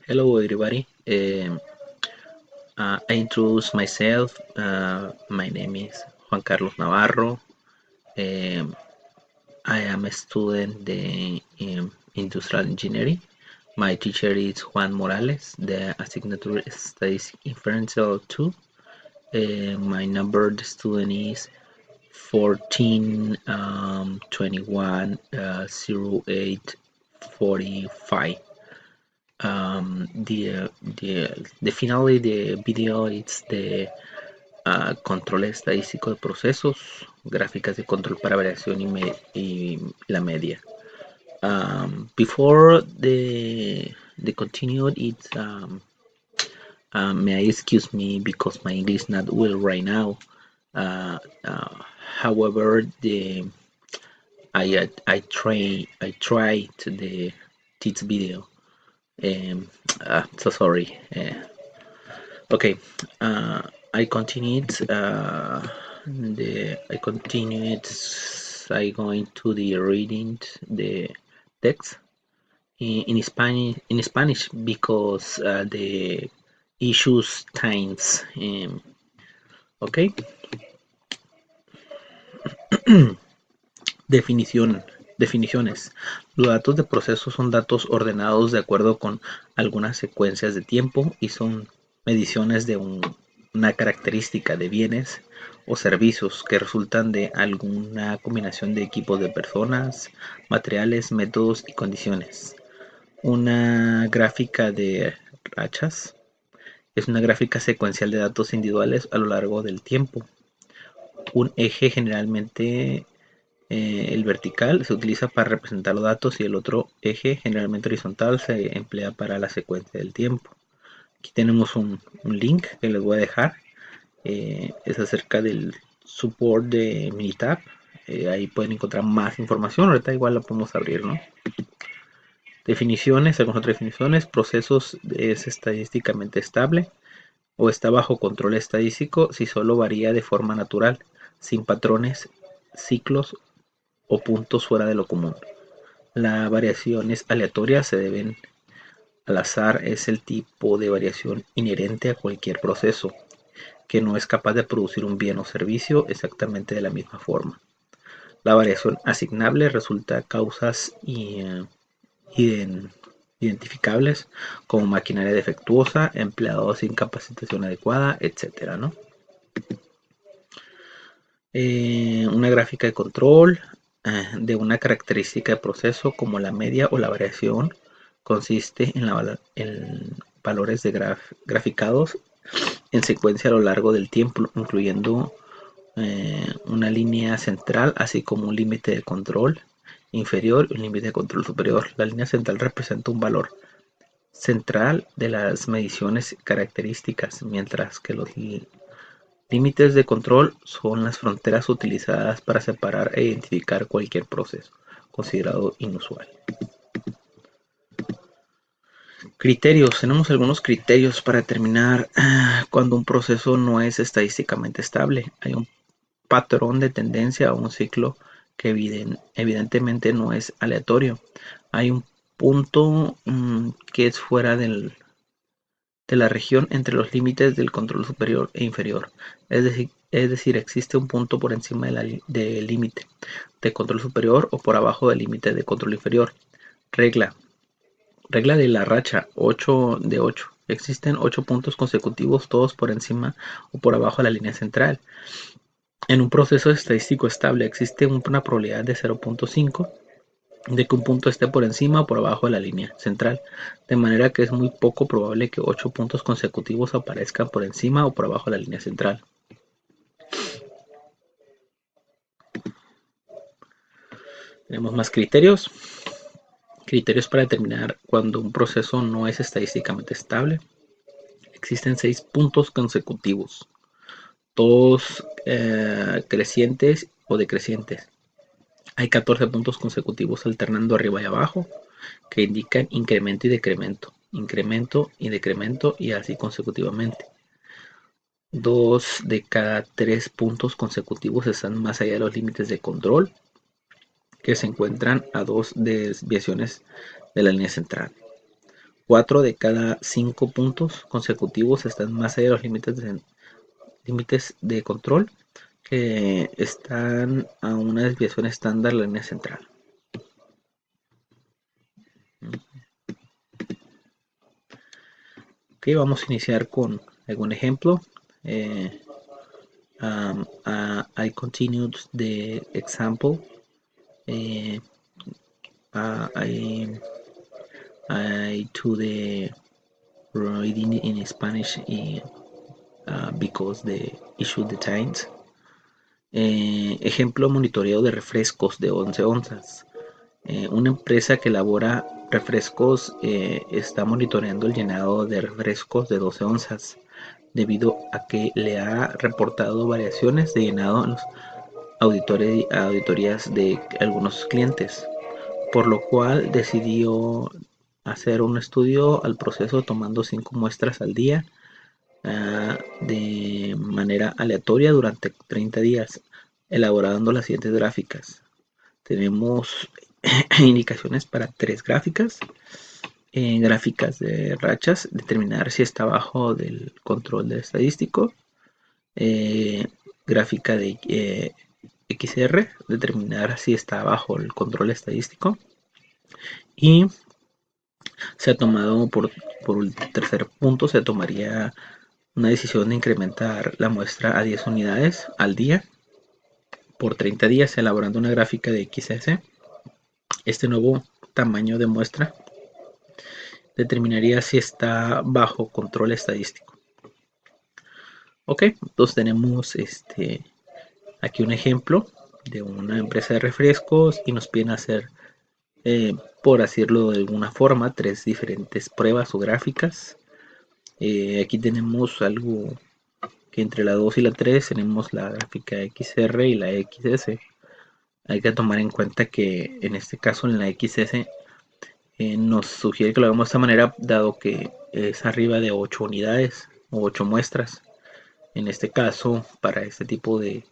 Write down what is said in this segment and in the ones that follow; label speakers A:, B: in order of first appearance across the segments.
A: Hello, everybody. I introduce myself. My name is Juan Carlos Navarro. Um, I am a student in industrial engineering. My teacher is Juan Morales. The signature studies inferential 2. My number the student is 14 21 08 45. The finally the video it's the control estadístico de procesos, gráficas de control para variación y la media. Before the continued, it's may I excuse me because my English not well right now. Uh, uh, However, the I try to the this video. So sorry. Okay, I continued. I continued. I going to the reading the text in Spanish because the issues times. Okay, definiciones. Los datos de proceso son datos ordenados de acuerdo con algunas secuencias de tiempo y son mediciones de una característica de bienes o servicios que resultan de alguna combinación de equipos de personas, materiales, métodos y condiciones. Una gráfica de rachas es una gráfica secuencial de datos individuales a lo largo del tiempo. Un eje generalmente el vertical se utiliza para representar los datos y el otro eje, generalmente horizontal, se emplea para la secuencia del tiempo. Aquí tenemos un link que les voy a dejar. Es acerca del support de Minitab. Ahí pueden encontrar más información. Ahorita igual la podemos abrir, ¿no? Definiciones, algunas otras definiciones. Procesos es estadísticamente estable o está bajo control estadístico si solo varía de forma natural, sin patrones, ciclos o puntos fuera de lo común. La variación es aleatoria, se deben al azar, es el tipo de variación inherente a cualquier proceso, que no es capaz de producir un bien o servicio exactamente de la misma forma. La variación asignable resulta causas identificables como maquinaria defectuosa, empleados sin capacitación adecuada, etcétera, ¿no? Una gráfica de control de una característica de proceso como la media o la variación consiste en valores graficados en secuencia a lo largo del tiempo, incluyendo una línea central, así como un límite de control inferior y un límite de control superior. La línea central representa un valor central de las mediciones características, mientras que los límites de control son las fronteras utilizadas para separar e identificar cualquier proceso considerado inusual. Criterios. Tenemos algunos criterios para determinar cuando un proceso no es estadísticamente estable. Hay un patrón de tendencia o un ciclo que evidentemente no es aleatorio. Hay un punto que es fuera de la región entre los límites del control superior e inferior. Es decir, existe un punto por encima del límite de control superior o por abajo del límite de control inferior. Regla de la racha 8 de 8. Existen 8 puntos consecutivos, todos por encima o por abajo de la línea central. En un proceso estadístico estable existe una probabilidad de 0.5 de que un punto esté por encima o por abajo de la línea central, de manera que es muy poco probable que 8 puntos consecutivos aparezcan por encima o por abajo de la línea central. Tenemos más criterios. Criterios para determinar cuando un proceso no es estadísticamente estable. Existen 6 puntos consecutivos, todos crecientes o decrecientes. Hay 14 puntos consecutivos alternando arriba y abajo que indican incremento y decremento y así consecutivamente. 2 de cada 3 puntos consecutivos están más allá de los límites de control, que se encuentran a 2 desviaciones de la línea central. 4 de cada 5 puntos consecutivos están más allá de los límites de control, que están a una desviación estándar de la línea central. Ok, vamos a iniciar con algún ejemplo. I continued the example. I to the reading in Spanish because the issue the times. Ejemplo, monitoreo de refrescos de 11 onzas. Una empresa que elabora refrescos está monitoreando el llenado de refrescos de 12 onzas debido a que le ha reportado variaciones de llenado en los auditorías de algunos clientes, por lo cual decidió hacer un estudio al proceso tomando 5 muestras al día de manera aleatoria durante 30 días, elaborando las siguientes gráficas. Tenemos indicaciones para 3 gráficas. Gráficas de rachas, determinar si está bajo del control del estadístico. Gráfica de XR, determinar si está bajo el control estadístico. Y se ha tomado por el tercer punto, se tomaría una decisión de incrementar la muestra a 10 unidades al día por 30 días, elaborando una gráfica de XS. Este nuevo tamaño de muestra determinaría si está bajo control estadístico. Ok, entonces tenemos aquí un ejemplo de una empresa de refrescos y nos piden hacer, por decirlo de alguna forma, 3 diferentes pruebas o gráficas. Aquí tenemos algo que entre la 2 y la 3 tenemos la gráfica XR y la XS. Hay que tomar en cuenta que en este caso en la XS nos sugiere que lo hagamos de esta manera dado que es arriba de 8 unidades o 8 muestras. En este caso, para este tipo de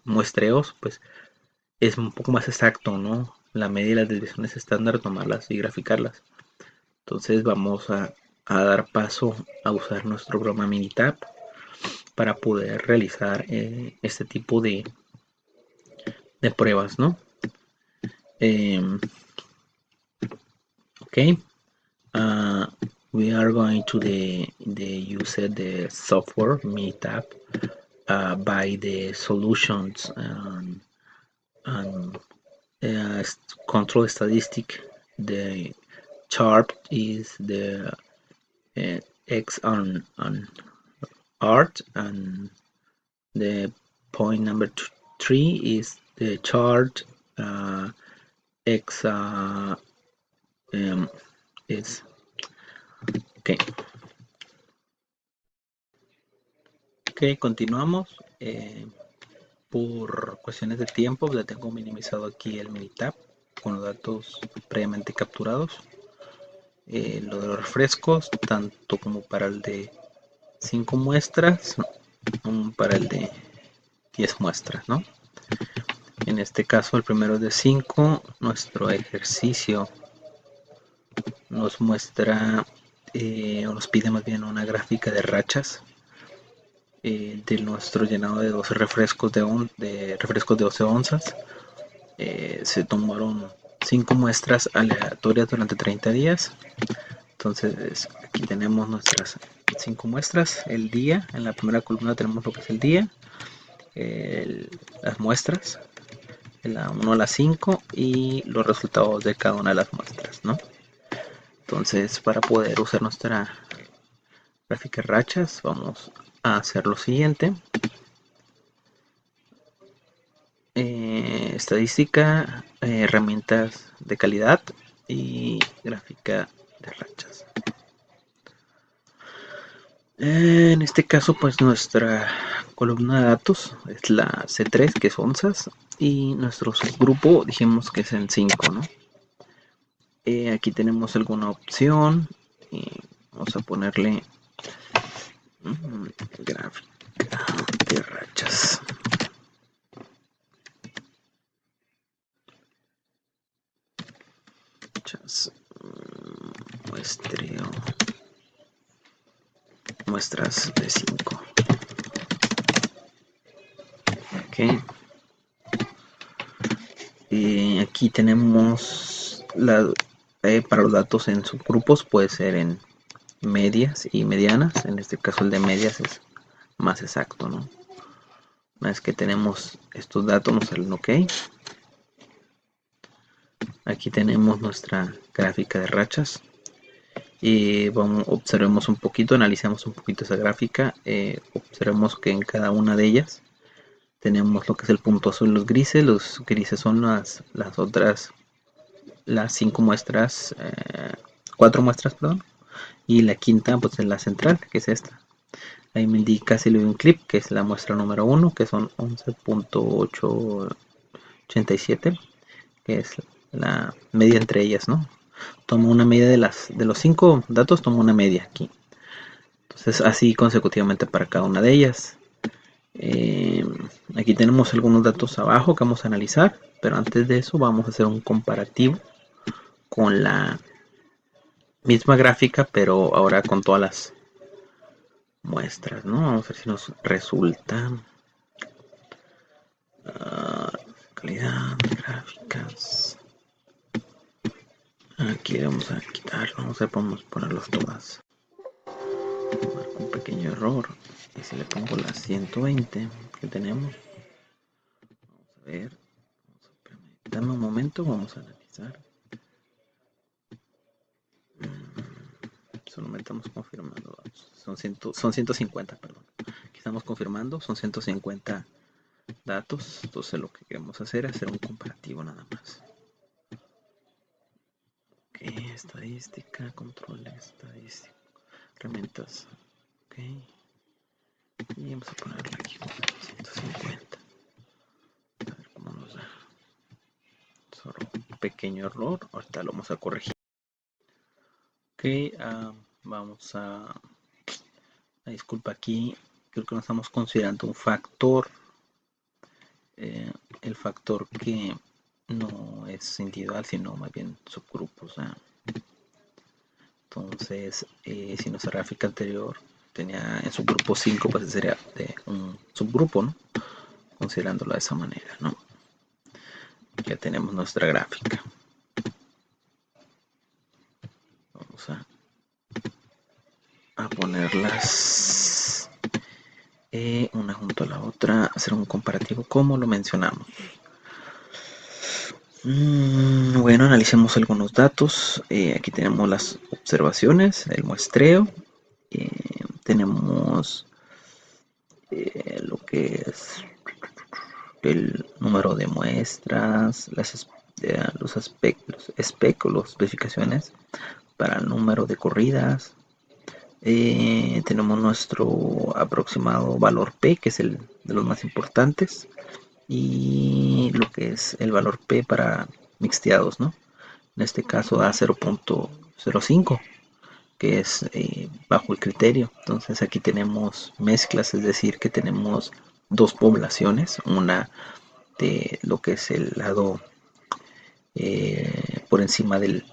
A: muestreos, pues es un poco más exacto, ¿no? La media y las desviaciones estándar, tomarlas y graficarlas. Entonces vamos a dar paso a usar nuestro programa Minitab para poder realizar este tipo de pruebas, ¿no? Okay. We are going to use the software Minitab by the solutions and control statistic. The chart is the X on art, and the point number 3 is the chart X is okay. Ok, continuamos. Por cuestiones de tiempo, ya tengo minimizado aquí el Minitab con los datos previamente capturados. Lo de los refrescos, tanto como para el de 5 muestras, como para el de 10 muestras, ¿no? En este caso, el primero es de 5. Nuestro ejercicio nos muestra, o nos pide más bien una gráfica de rachas de nuestro llenado de 12 refrescos de 12 onzas. Se tomaron 5 muestras aleatorias durante 30 días. Entonces aquí tenemos nuestras 5 muestras, el día. En la primera columna tenemos lo que es el día, las muestras, de la 1 a la 5 y los resultados de cada una de las muestras, ¿no? Entonces, para poder usar nuestra gráfica de rachas, vamos a hacer lo siguiente. Estadística, herramientas de calidad y gráfica de rachas. En este caso, pues nuestra columna de datos es la C3, que es onzas, y nuestro subgrupo dijimos que es en 5, ¿no? Aquí tenemos alguna opción y vamos a ponerle gráfica de rachas. muestreo, muestras de 5. Ok. Aquí tenemos para los datos en subgrupos, puede ser en medias y medianas. En este caso el de medias es más exacto, ¿no? Una vez que tenemos estos datos nos salen OK. Aquí tenemos nuestra gráfica de rachas y observemos un poquito, analicemos un poquito esa gráfica. Observemos que en cada una de ellas tenemos lo que es el punto azul, los grises son las otras, las 5 muestras, 4 muestras, perdón, y la quinta pues es la central, que es esta. Ahí me indica si le doy un clip, que es la muestra número 1, que son 11.887, que es la media entre ellas, ¿no? Tomo una media de los 5 datos, tomo una media aquí. Entonces así consecutivamente para cada una de ellas. Aquí tenemos algunos datos abajo que vamos a analizar, pero antes de eso vamos a hacer un comparativo con la misma gráfica, pero ahora con todas las muestras, ¿no? Vamos a ver si nos resulta. Calidad de gráficas. Aquí vamos a quitarlo, vamos a ponerlos todas. Un pequeño error. Y si le pongo la 120 que tenemos, vamos a ver. Dame un momento, vamos a analizar. Solamente estamos confirmando. Son 150, perdón. Aquí estamos confirmando, son 150 datos. Entonces lo que queremos hacer es hacer un comparativo nada más. Ok, estadística, control estadístico, herramientas. Ok. Y vamos a ponerle aquí 150. A ver cómo nos da. Solo un pequeño error. Ahorita lo vamos a corregir. Ok, vamos a disculpa, aquí creo que no estamos considerando un factor. El factor que no es individual, sino más bien subgrupos. Entonces, si nuestra gráfica anterior tenía en subgrupo 5, pues sería de un subgrupo, ¿no? Considerándolo de esa manera, ¿no? Ya tenemos nuestra gráfica. Vamos a ponerlas una junto a la otra, hacer un comparativo como lo mencionamos. Bueno, analicemos algunos datos. Aquí tenemos las observaciones, el muestreo. Tenemos lo que es el número de muestras, los aspectos, los especificaciones para el número de corridas. Tenemos nuestro aproximado valor P, que es el de los más importantes, y lo que es el valor P para mixteados, ¿no? En este caso da 0.05, que es bajo el criterio. Entonces aquí tenemos mezclas, es decir, que tenemos dos poblaciones, una de lo que es el lado por encima de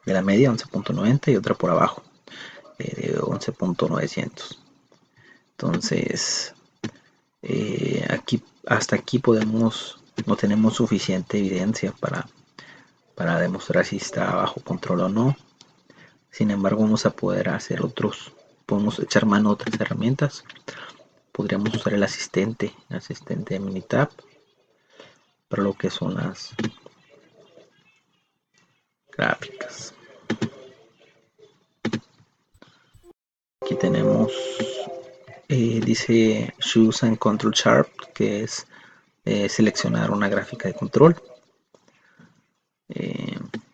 A: la media, 11.90, y otra por abajo, de 11.900. Entonces, aquí hasta aquí no tenemos suficiente evidencia para demostrar si está bajo control o no. Sin embargo, vamos a poder hacer podemos echar mano a otras herramientas. Podríamos usar el asistente de Minitab para lo que son las gráficas. Aquí tenemos, dice Choose and Control Chart, que es seleccionar una gráfica de control.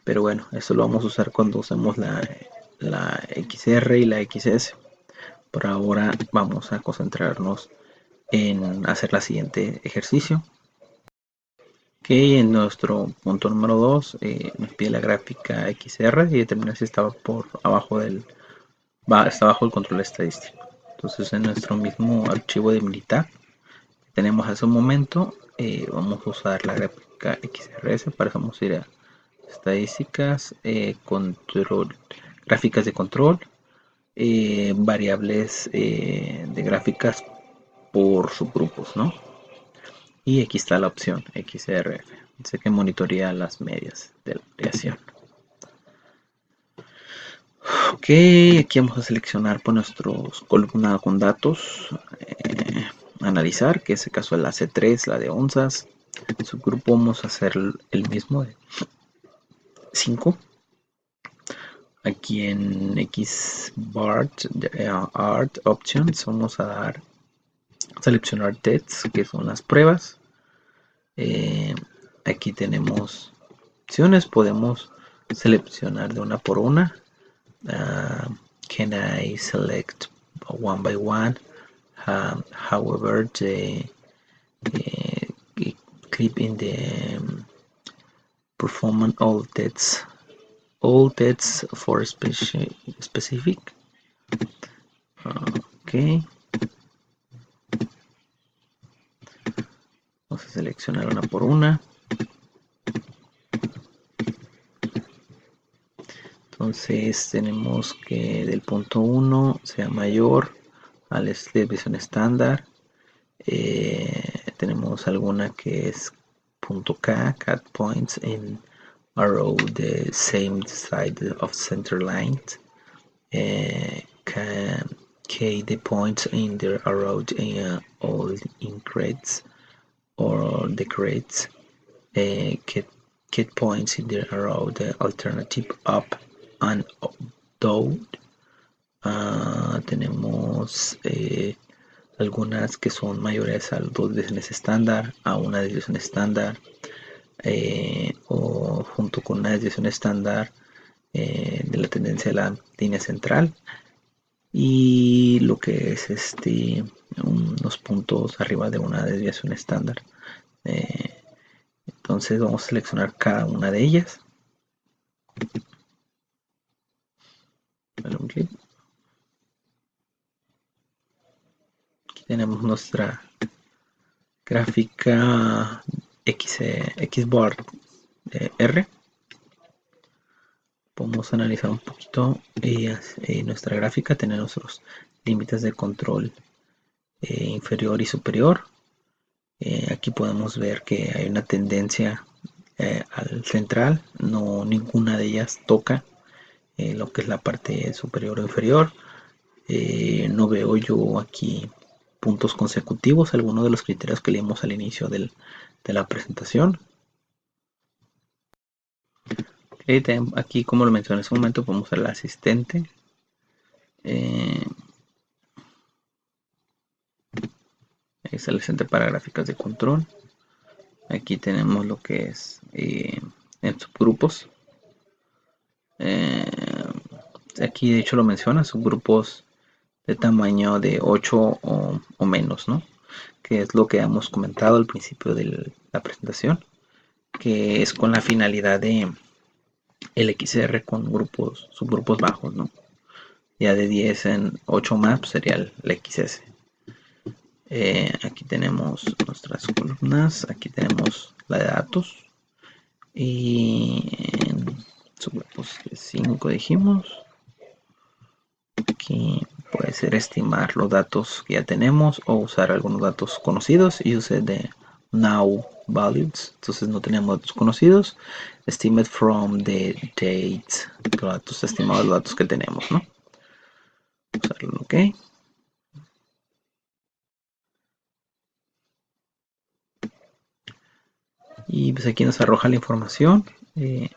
A: Pero bueno, eso lo vamos a usar cuando usemos la XR y la XS. Por ahora vamos a concentrarnos en hacer la siguiente ejercicio. Ok, en nuestro punto número 2 nos pide la gráfica XR y determinar si estaba por abajo está bajo el control estadístico. Entonces en nuestro mismo archivo de Minitab que tenemos hace un momento, vamos a usar la gráfica XRS. Para eso vamos a ir estadísticas, control, gráficas de control, variables de gráficas por subgrupos, ¿no? Y aquí está la opción XRF. Dice que monitorea las medias de la variación. Ok, aquí vamos a seleccionar por nuestros columna con datos, analizar, que es el caso de la C3, la de onzas. Subgrupo vamos a hacer el mismo de 5. Aquí en XBART Art Options vamos a dar seleccionar tests, que son las pruebas. Aquí tenemos opciones, podemos seleccionar de una por una. Can I select one by one? However, the clip in the performance all tests for specific. Ok. Vamos a seleccionar una por una. Entonces tenemos que del punto 1 sea mayor a la desviación estándar. Tenemos alguna que es punto K, cat points in arrow the same side of center line. K the points in the arrow all increments or decreases. Get points in the arrow the alternative up and down. Tenemos algunas que son mayores a 2 desviaciones estándar, a una desviación estándar, o junto con una desviación estándar de la tendencia de la línea central, y lo que es unos puntos arriba de una desviación estándar. Entonces vamos a seleccionar cada una de ellas. Aquí tenemos nuestra gráfica XBAR R. Podemos analizar un poquito nuestra gráfica, tener nuestros límites de control inferior y superior. Aquí podemos ver que hay una tendencia al central, no ninguna de ellas toca lo que es la parte superior o inferior. No veo yo aquí puntos consecutivos, algunos de los criterios que leímos al inicio de la presentación. Aquí, como lo mencioné en ese momento, podemos ver el asistente. Es el asistente para gráficas de control. Aquí tenemos lo que es en subgrupos. Aquí de hecho lo menciona, subgrupos de tamaño de 8 o menos, ¿no? Que es lo que hemos comentado al principio de la presentación, que es con la finalidad de el XR con subgrupos bajos, ¿no? Ya de 10 en 8 más pues sería el XS. Aquí tenemos nuestras columnas, aquí tenemos la de datos, y en subgrupos de 5 dijimos. Aquí puede ser estimar los datos que ya tenemos o usar algunos datos conocidos. Use the now values. Entonces no tenemos datos conocidos. Estimate from the dates. Los datos estimados, los datos que tenemos, ¿no? Usarlo, ok. Y pues aquí nos arroja la información que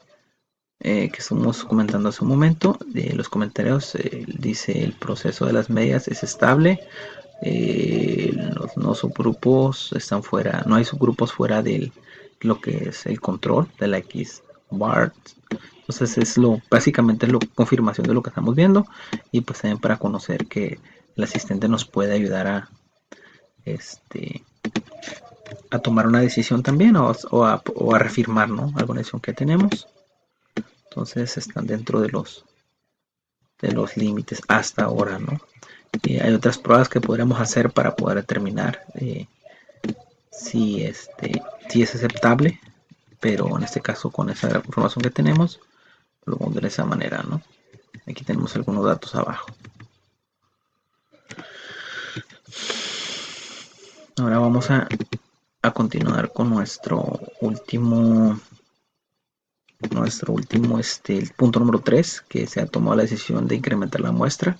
A: estamos comentando hace un momento. De los comentarios dice el proceso de las medias es estable. Los no subgrupos están fuera, no hay subgrupos fuera de lo que es el control de la XBAR. Entonces es básicamente es confirmación de lo que estamos viendo, y pues también para conocer que el asistente nos puede ayudar a tomar una decisión también, o a reafirmar, ¿no?, alguna decisión que tenemos. Entonces están dentro de los límites hasta ahora, ¿no? Hay otras pruebas que podríamos hacer para poder determinar si es aceptable pero en este caso con esa información que tenemos, lo vamos de esa manera, ¿no? Aquí tenemos algunos datos abajo. Ahora vamos a continuar con nuestro último el punto número 3, que se ha tomado la decisión de incrementar la muestra.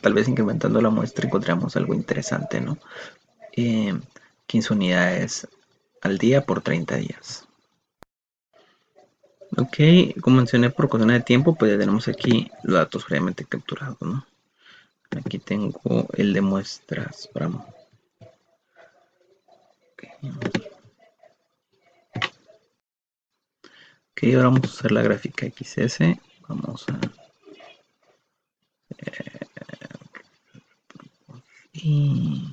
A: Tal vez incrementando la muestra encontramos algo interesante, ¿no? 15 unidades al día por 30 días. Ok, como mencioné, por cuestión de tiempo, pues ya tenemos aquí los datos previamente capturados, ¿no? Aquí tengo el de muestras. Ok, ahora vamos a usar la gráfica XS. Vamos a... Y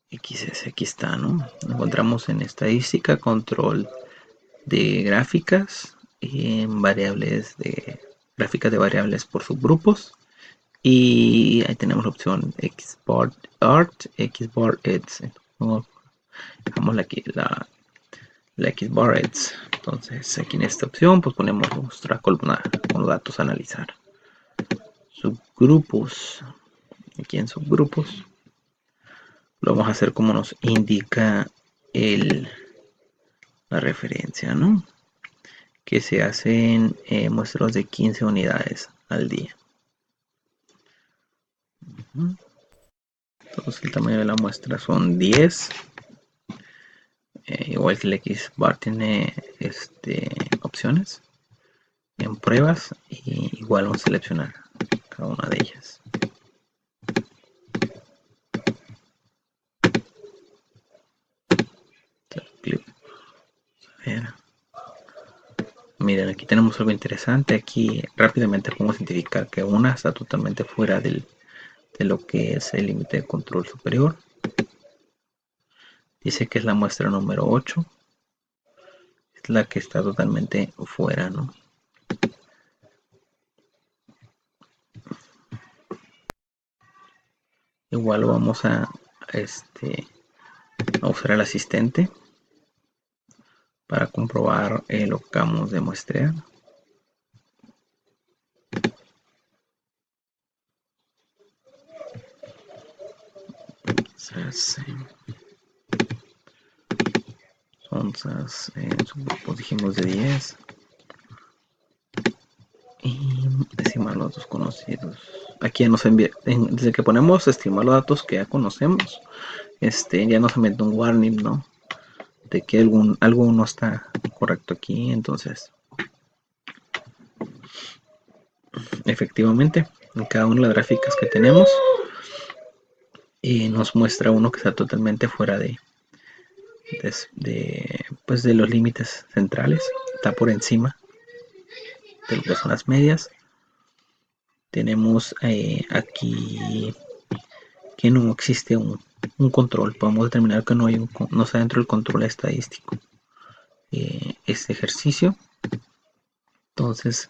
A: XS, aquí está, ¿no? Encontramos en estadística, control de gráficas, y en gráficas de variables por subgrupos. Y ahí tenemos la opción Export Art, Export Eds. Dejamos la Export Eds. Entonces aquí en esta opción pues ponemos nuestra columna con los datos a analizar. Subgrupos. Aquí en subgrupos lo vamos a hacer como nos indica la referencia, ¿no? Que se hacen muestras de 15 unidades al día. Entonces el tamaño de la muestra son 10. Igual que el Xbar tiene opciones en pruebas, y igual vamos a seleccionar cada una de ellas. Miren, aquí tenemos algo interesante. Aquí rápidamente podemos identificar que una está totalmente fuera de lo que es el límite de control superior. Dice que es la muestra número 8. Es la que está totalmente fuera, ¿no? Igual vamos a usar el asistente para comprobar lo que acabamos de muestrear. Entonces, subgrupos dijimos de 10. Y estimar los datos conocidos. Aquí ya nos envía, desde que ponemos estimar los datos que ya conocemos, ya nos envía un warning, ¿no? De que algo no está correcto aquí. Entonces, efectivamente, en cada una de las gráficas que tenemos, nos muestra uno que está totalmente fuera pues de los límites centrales. Está por encima de lo que son las medias. Tenemos aquí que no existe un control. Podemos determinar que no está dentro del control estadístico este ejercicio. Entonces,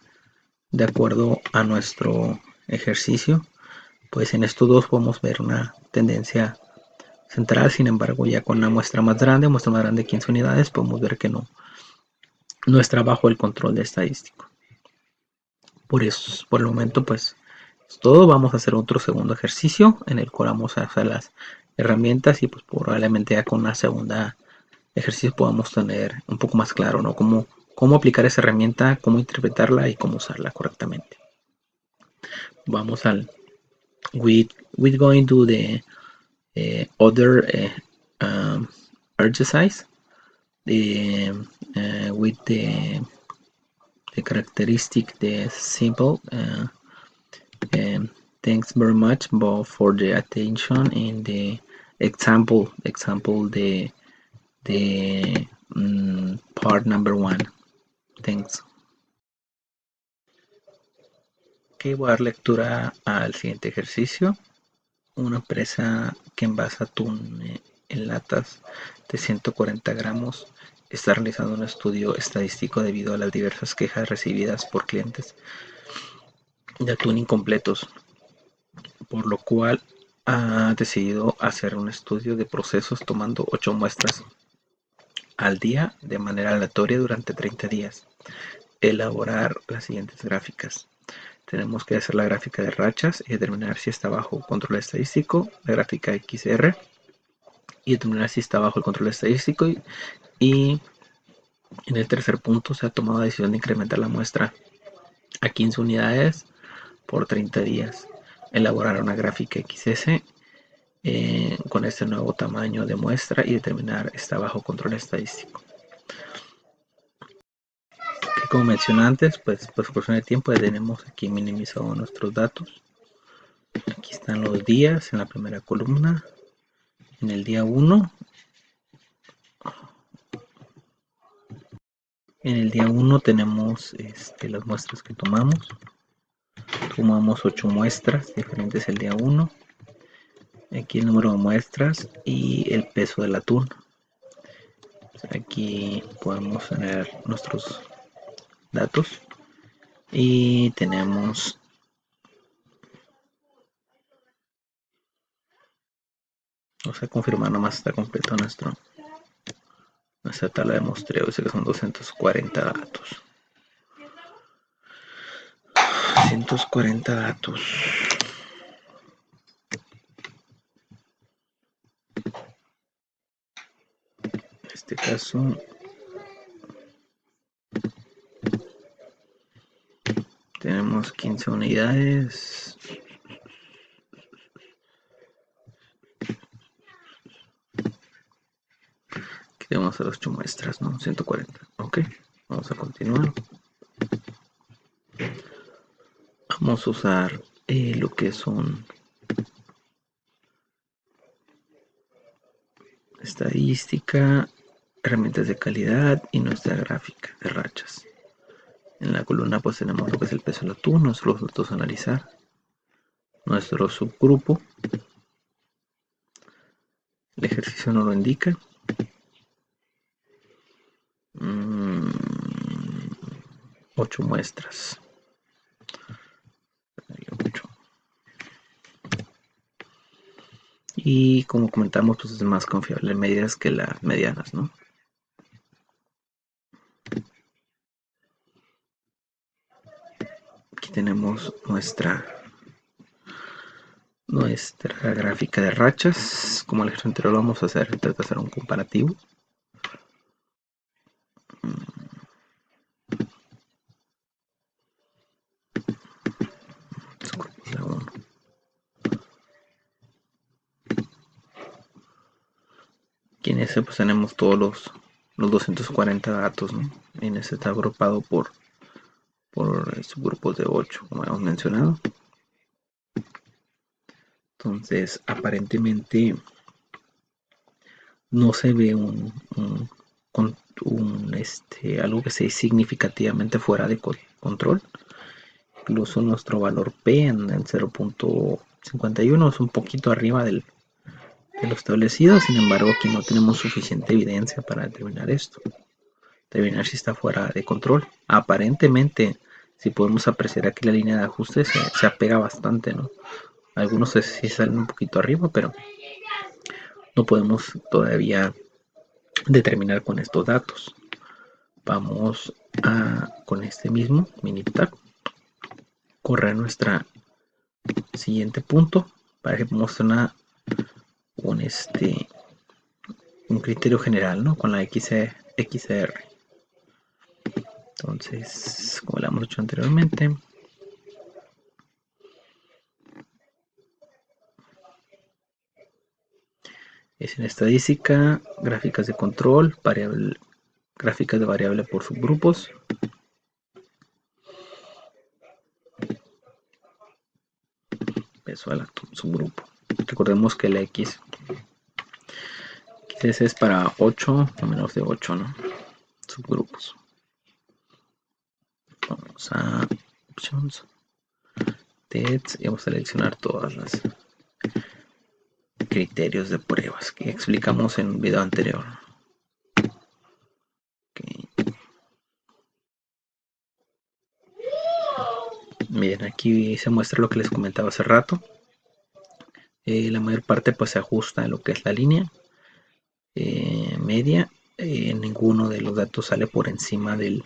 A: de acuerdo a nuestro ejercicio, pues en estos dos podemos ver una tendencia central. Sin embargo, ya con una muestra más grande de 15 unidades, podemos ver que no está bajo el control estadístico. Por eso, por el momento, pues es todo. Vamos a hacer otro segundo ejercicio en el cual vamos a hacer las herramientas, y pues probablemente ya con una segunda ejercicio podamos tener un poco más claro, ¿no? Cómo aplicar esa herramienta, cómo interpretarla y cómo usarla correctamente. Vamos al we're going to the other exercise with the characteristic, the simple. Thanks very much, Bob, for the attention in the example the part number 1. Thanks. Ok, voy a dar lectura al siguiente ejercicio. Una empresa que envasa atún en latas de 140 gramos está realizando un estudio estadístico debido a las diversas quejas recibidas por clientes de atún incompletos, por lo cual ha decidido hacer un estudio de procesos tomando 8 muestras al día de manera aleatoria durante 30 días. Elaborar las siguientes gráficas. Tenemos que hacer la gráfica de rachas y determinar si está bajo control estadístico, la gráfica XR, y determinar si está bajo el control estadístico. Y en el tercer punto se ha tomado la decisión de incrementar la muestra a 15 unidades por 30 días. Elaborar una gráfica XS con este nuevo tamaño de muestra y determinar si está bajo control estadístico. Que como mencioné antes, pues por cuestión de tiempo ya tenemos aquí minimizado nuestros datos. Aquí están los días en la primera columna. En el día 1, tenemos las muestras que tomamos. Tomamos 8 muestras diferentes el día 1. Aquí el número de muestras y el peso del atún. Aquí podemos tener nuestros datos y tenemos vamos a confirmar nomás está completo nuestra tabla de muestreo. Dice que son 240 datos. 240 datos. En este caso tenemos 15 unidades. Aquí tenemos a las 8 muestras, ¿no? 140. Ok, vamos a continuar. Vamos a usar lo que son estadística, herramientas de calidad y nuestra gráfica de rachas. En la columna pues tenemos lo que es el peso del atún, nuestros datos a analizar, nuestro subgrupo, el ejercicio no lo indica, 8 muestras. Y como comentamos, pues es más confiable en medidas que las medianas, ¿no? Aquí tenemos nuestra gráfica de rachas. Como el ejercicio anterior vamos a hacer, trata de hacer un comparativo. Aquí en ese pues tenemos todos los 240 datos, ¿no? En ese está agrupado por subgrupos de 8, como hemos mencionado. Entonces, aparentemente no se ve algo que sea significativamente fuera de control. Incluso nuestro valor P en 0.51 es un poquito arriba de lo establecido. Sin embargo, aquí no tenemos suficiente evidencia para determinar esto. Determinar si está fuera de control. Aparentemente, si podemos apreciar aquí la línea de ajuste, se apega bastante, ¿no? Algunos sí salen un poquito arriba, pero no podemos todavía determinar con estos datos. Vamos con este mismo mini tab, correr nuestra siguiente punto para que mostrar un criterio general, ¿no? Con la XR. Entonces, como lo hemos hecho anteriormente, es en estadística, gráficas de control, gráficas de variable por subgrupos. Peso del subgrupo. Recordemos que la XS es para 8 o menos de 8, ¿no? Subgrupos. Vamos a options, tests y vamos a seleccionar todas las criterios de pruebas que explicamos en un video anterior. Okay. Miren, aquí se muestra lo que les comentaba hace rato. La mayor parte pues se ajusta en lo que es la línea media ninguno de los datos sale por encima de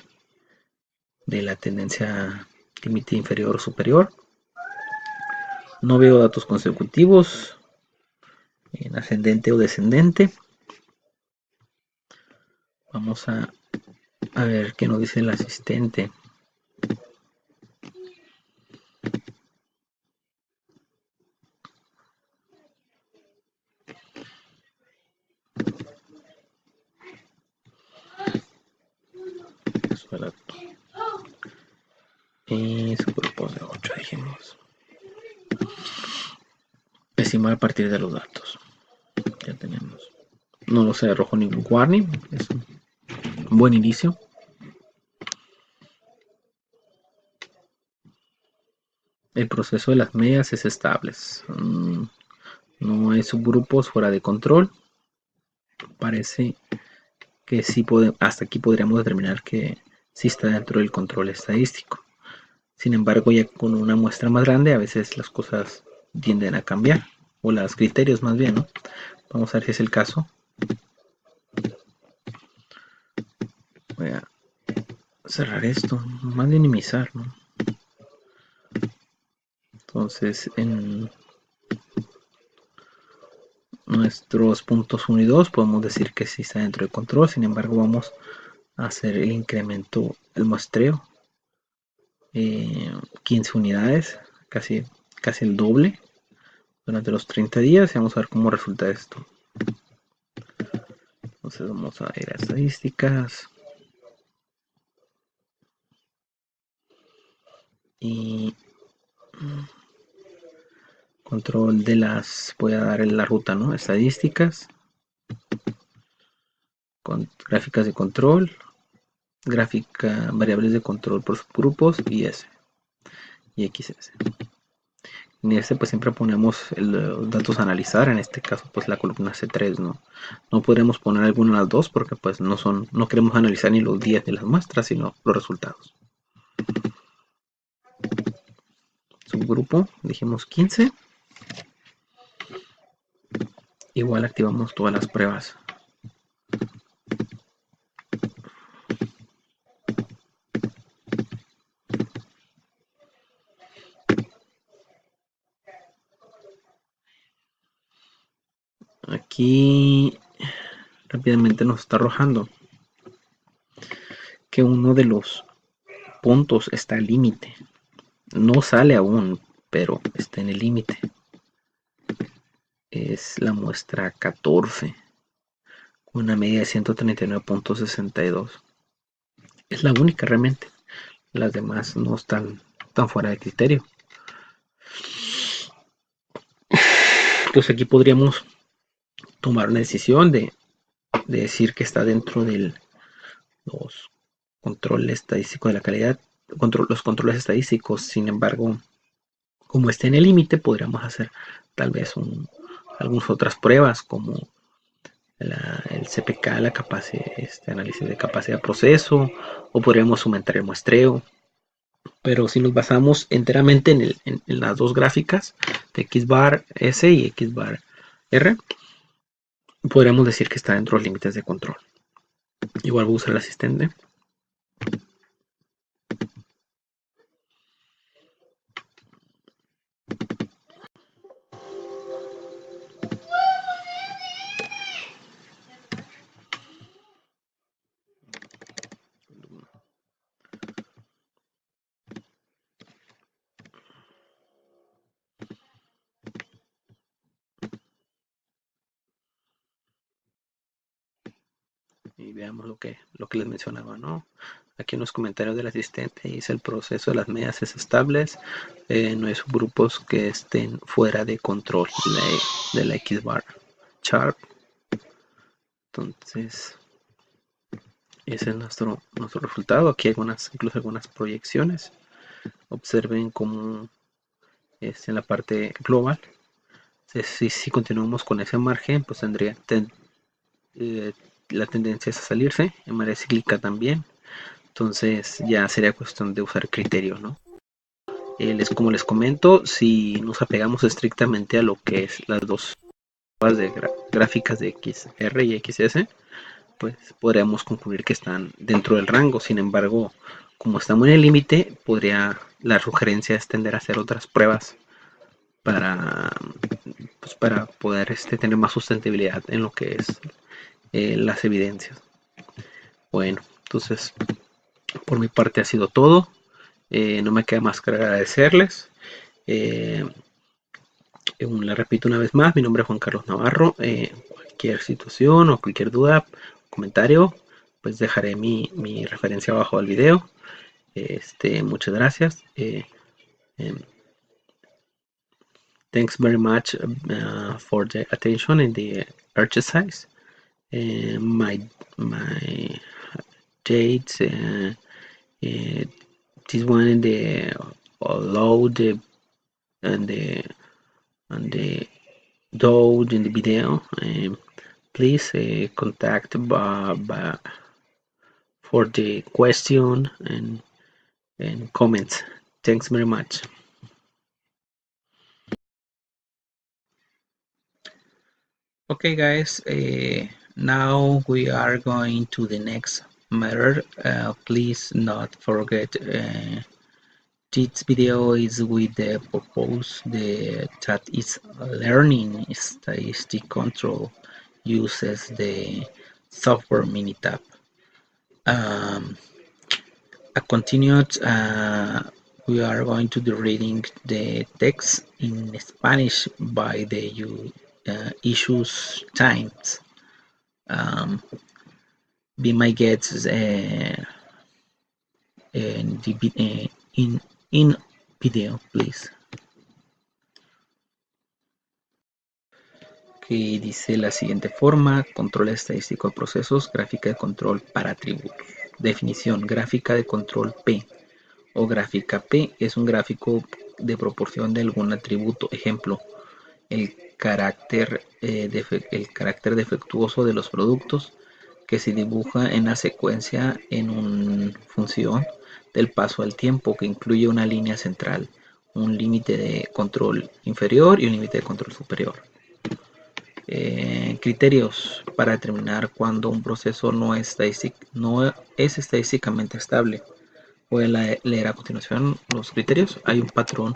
A: la tendencia límite inferior o superior. No veo datos consecutivos en ascendente o descendente. Vamos a ver qué nos dice el asistente. Y su grupo de 8, dijimos. Estimar a partir de los datos. Ya tenemos. No nos arrojó ningún warning. Es un buen inicio. El proceso de las medias es estable. No hay subgrupos fuera de control. Parece que sí hasta aquí podríamos determinar que sí está dentro del control estadístico. Sin embargo, ya con una muestra más grande, a veces las cosas tienden a cambiar, o los criterios más bien, ¿no? Vamos a ver si es el caso. Voy a cerrar esto, más minimizar, ¿no? Entonces, en nuestros puntos 1 y 2 podemos decir que sí está dentro del control. Sin embargo, vamos a hacer el incremento, el muestreo, 15 unidades, casi el doble durante los 30 días, y vamos a ver cómo resulta esto. Entonces vamos a ir a estadísticas y control de las, voy a dar la ruta, ¿no? Estadísticas, con gráficas de control, gráfica, variables de control por subgrupos y S y XS. En este pues siempre ponemos los datos a analizar, en este caso pues la columna C3, no podremos poner alguna de las dos porque pues no queremos analizar ni los días de las muestras, sino los resultados. Subgrupo, dijimos 15. Igual activamos todas las pruebas. Aquí rápidamente nos está arrojando que uno de los puntos está al límite. No sale aún, pero está en el límite. Es la muestra 14, con una media de 139.62. Es la única realmente. Las demás no están tan fuera de criterio. Pues aquí podríamos tomar una decisión de decir que está dentro de los controles estadísticos de la calidad, los controles estadísticos. Sin embargo, como está en el límite, podríamos hacer tal vez algunas otras pruebas como el CPK, análisis de capacidad de proceso, o podríamos aumentar el muestreo. Pero si nos basamos enteramente en las dos gráficas de X-bar S y X-bar R, podríamos decir que está dentro de los límites de control. Igual voy a usar el asistente. Y veamos lo que les mencionaba, ¿no? Aquí en los comentarios del asistente dice: el proceso de las medias es estable, no hay subgrupos que estén fuera de control de la X-bar chart. Entonces, ese es nuestro resultado. Aquí hay incluso algunas proyecciones. Observen cómo en la parte global, si continuamos con ese margen, pues tendría la tendencia es a salirse, en manera cíclica también. Entonces ya sería cuestión de usar criterio, ¿no? Como les comento, si nos apegamos estrictamente a lo que es las dos de gráficas de XR y XS, pues podríamos concluir que están dentro del rango. Sin embargo, como estamos en el límite, la sugerencia es tender a hacer otras pruebas para, pues, para poder tener más sustentabilidad en lo que es las evidencias. Bueno, entonces por mi parte ha sido todo. No me queda más que agradecerles. Le repito una vez más, mi nombre es Juan Carlos Navarro. Cualquier situación o cualquier duda, comentario, pues dejaré mi referencia abajo del video. Muchas gracias. Thanks very much for the attention in the exercise. My dates. This one in the load and the download in the video. Please contact for the question and comments. Thanks very much. Okay, guys. Now we are going to the next matter. Please not forget. This video is with the purpose that is learning statistic control uses the software Minitab. A continued, we are going to be reading the text in Spanish by the issues times. Be my guests in video, please. Que dice la siguiente forma: control estadístico de procesos, gráfica de control para atributos. Definición: gráfica de control P o gráfica P es un gráfico de proporción de algún atributo. Ejemplo: el carácter defectuoso de los productos, que se dibuja en la secuencia en una función del paso al tiempo, que incluye una línea central, un límite de control inferior y un límite de control superior. Criterios para determinar cuando un proceso no es estadísticamente estable. Voy a leer a continuación los criterios. Hay un patrón,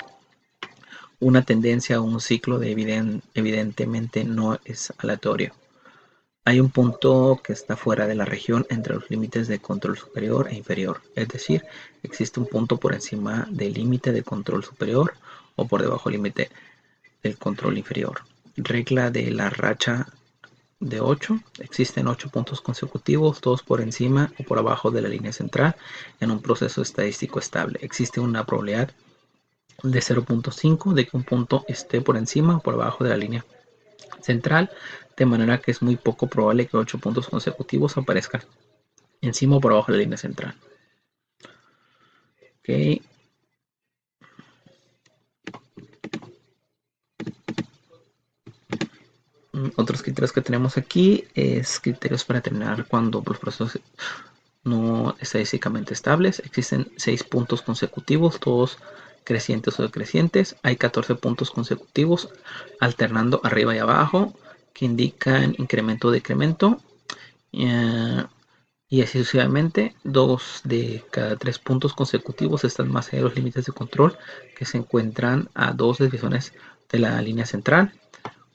A: una tendencia o un ciclo evidentemente no es aleatorio. Hay un punto que está fuera de la región entre los límites de control superior e inferior, es decir, existe un punto por encima del límite de control superior o por debajo del límite del control inferior. Regla de la racha de 8. Existen 8 puntos consecutivos, todos por encima o por abajo de la línea central en un proceso estadístico estable. Existe una probabilidad de 0.5 de que un punto esté por encima o por abajo de la línea central, de manera que es muy poco probable que 8 puntos consecutivos aparezcan encima o por abajo de la línea central. Okay. Otros criterios que tenemos aquí es criterios para determinar cuando los procesos no estadísticamente estables. Existen 6 puntos consecutivos, todos crecientes o decrecientes. Hay 14 puntos consecutivos alternando arriba y abajo que indican incremento o decremento. Y así sucesivamente. 2 de cada 3 puntos consecutivos están más allá de los límites de control, que se encuentran a 2 desviaciones de la línea central.